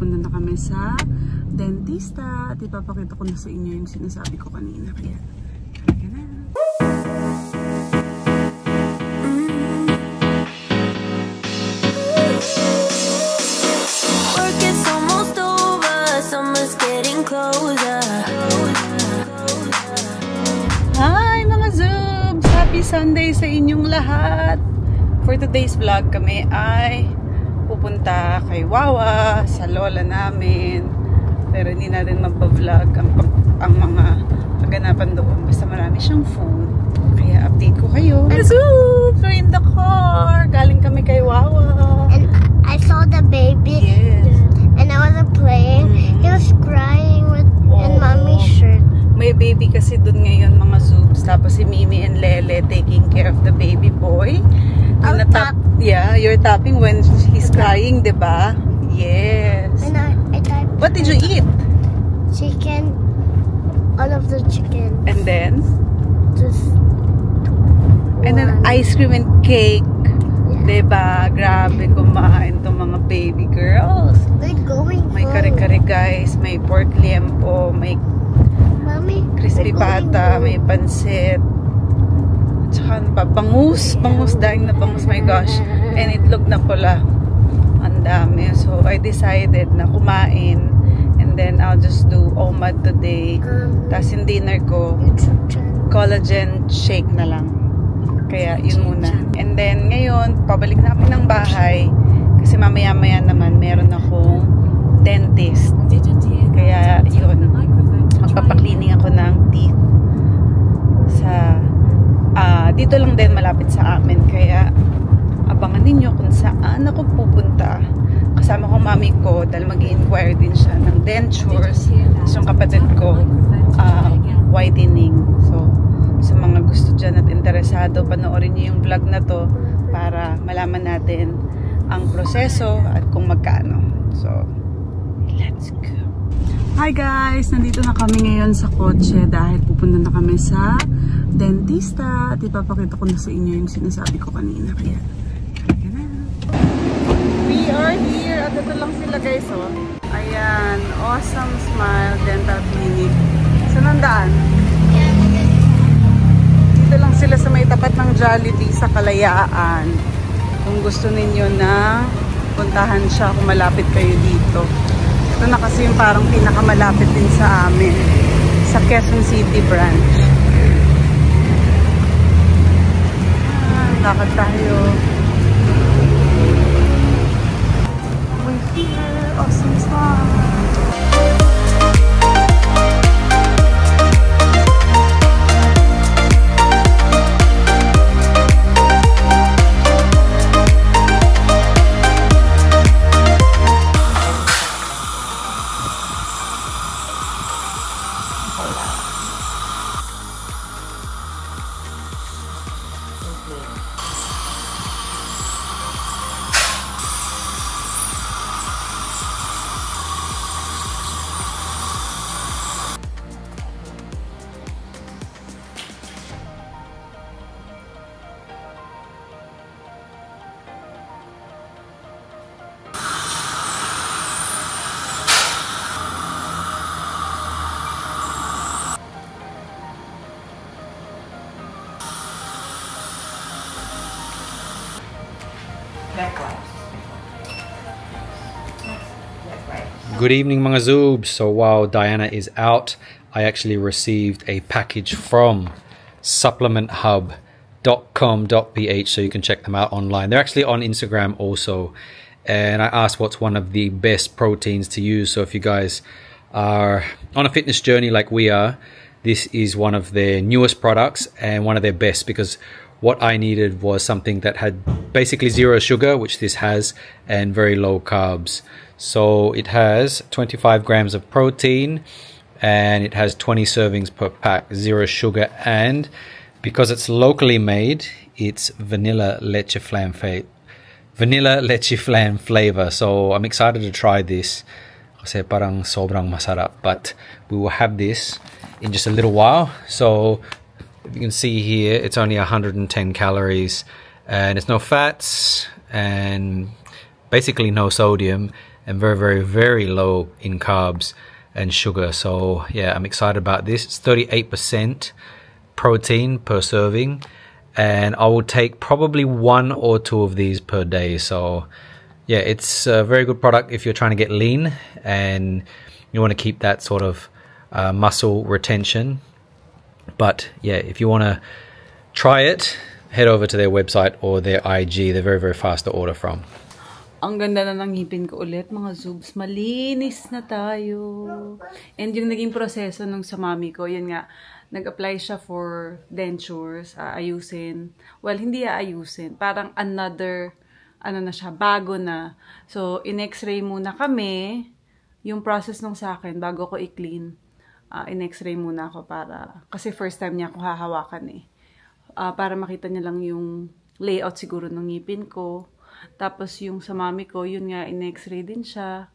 pupunta na kami sa dentista at ipapakita ko na sa inyo yung sinasabi ko kanina. Kaya, halika na. Work is almost over, summer's getting closer. Hi mga Zoobs! Happy Sunday sa inyong lahat! For today's vlog kami ay pupunta kay Wawa sa lola namin. Pero hindi natin mapavlog ang mga kaganapan doon. Basta marami siyang food. Kaya update ko kayo. Zoobs! We're in the car! Galing kami kay Wawa. And I saw the baby. Yes. And I wasn't playing. He was crying in mommy's shirt. May baby kasi doon ngayon mga Zoobs. Tapos si Mimi and Lele taking care of the baby boy. Yeah, you're tapping when he's crying, diba? Yes. And I typed. What did you eat? Chicken. All of the chicken. And then? Just And then ice cream and cake. Yeah. Diba? Grabe kumain itong mga baby girls. We're going May kare-kare guys. May pork liempo. May Mommy, crispy pata. May pansit. Tsaka pa, bangus. Bangus, daing na bangus. My gosh. And itlog na pula. Ang dami. So, I decided na kumain. And then, I'll just do OMAD today. Tapos yung dinner ko, collagen shake na lang. Kaya, yun muna. And then, ngayon, pabalik na kami ng bahay. Kasi mamaya-maya naman, meron akong dentist. Kaya, yun. Magpapaklining ako ng teeth. Dito lang din malapit sa amin. Kaya, abangan ninyo kung saan ako pupunta. Kasama ko mami ko dahil mag-i-inquire din siya ng dentures. So, yung kapatid ko, whitening. So, sa mga gusto dyan at interesado, panoorin niyo yung vlog na to para malaman natin ang proseso at kung magkano. So, let's go! Hi guys! Nandito na kami ngayon sa kotse dahil pupunta na kami sa dentista at ipapakita ko na sa inyo yung sinasabi ko kanina. Kaya, halika na! We are here! At ito lang sila guys, oh. Ayan, Awesome Smile Dental Clinic. Saan ang daan? Dito lang sila sa may tapat ng Jollibee sa Kalayaan. Kung gusto ninyo na puntahan siya, kung malapit kayo dito. Ito na kasi yung parang pinakamalapit din sa amin. Sa Quezon City branch. Lakad tayo. We're here. Awesome Smile. Good evening mga Zoobs. So while Diana is out, I actually received a package from supplementhub.com.ph, so you can check them out online. They're actually on Instagram also, and I asked what's one of the best proteins to use. So if you guys are on a fitness journey like we are, this is one of their newest products and one of their best, because what I needed was something that had basically zero sugar, which this has, and very low carbs. So it has 25 grams of protein and it has 20 servings per pack, zero sugar, and because it's locally made, it's vanilla leche flan flavor. So I'm excited to try this kasi parang sobrang masarap, but we will have this in just a little while. So if you can see here, it's only 110 calories and it's no fats and basically no sodium, and very, very, very low in carbs and sugar. So yeah, I'm excited about this. It's 38% protein per serving, and I will take probably 1 or 2 of these per day. So yeah, it's a very good product if you're trying to get lean and you want to keep that sort of muscle retention. But yeah, if you want to try it, head over to their website or their IG. They're very, very fast to order from. Ang ganda na ng ngipin ko ulit, mga Zoobs. Malinis na tayo. And yung naging proseso nung sa mami ko, yun nga, nag-apply siya for dentures, aayusin. Well, hindi aayusin. Parang another, ano na siya, bago na. So, in-x-ray muna kami. Yung process nung sa akin, bago ko i-clean, in-x-ray muna ako para, kasi first time niya ako hahawakan eh. Para makita niya lang yung layout siguro ng ngipin ko. Tapos yung sa mami ko, yun nga, in-x-ray din siya.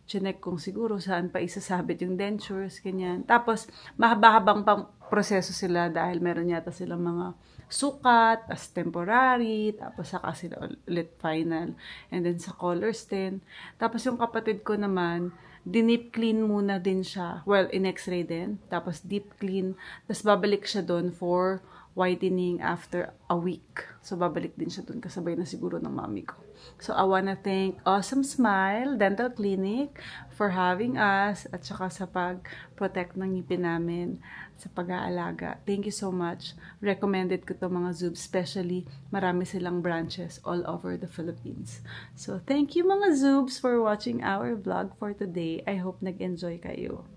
Chinek kung siguro saan pa isasabit yung dentures, ganyan. Tapos, mahaba-habang pang proseso sila dahil meron yata silang mga sukat, as temporary, tapos saka sila ulit final. And then sa colors din. Tapos yung kapatid ko naman, dinip clean muna din siya. Well, in-x-ray din. Tapos deep clean. Tapos babalik siya doon for whitening after a week. So, babalik din siya dun kasabay na siguro ng mami ko. So, I wanna thank Awesome Smile Dental Clinic for having us at saka sa pag-protect ng ngipin namin sa pag-aalaga. Thank you so much. Recommended ko to mga Zoobs, especially marami silang branches all over the Philippines. So, thank you mga Zoobs for watching our vlog for today. I hope nag-enjoy kayo.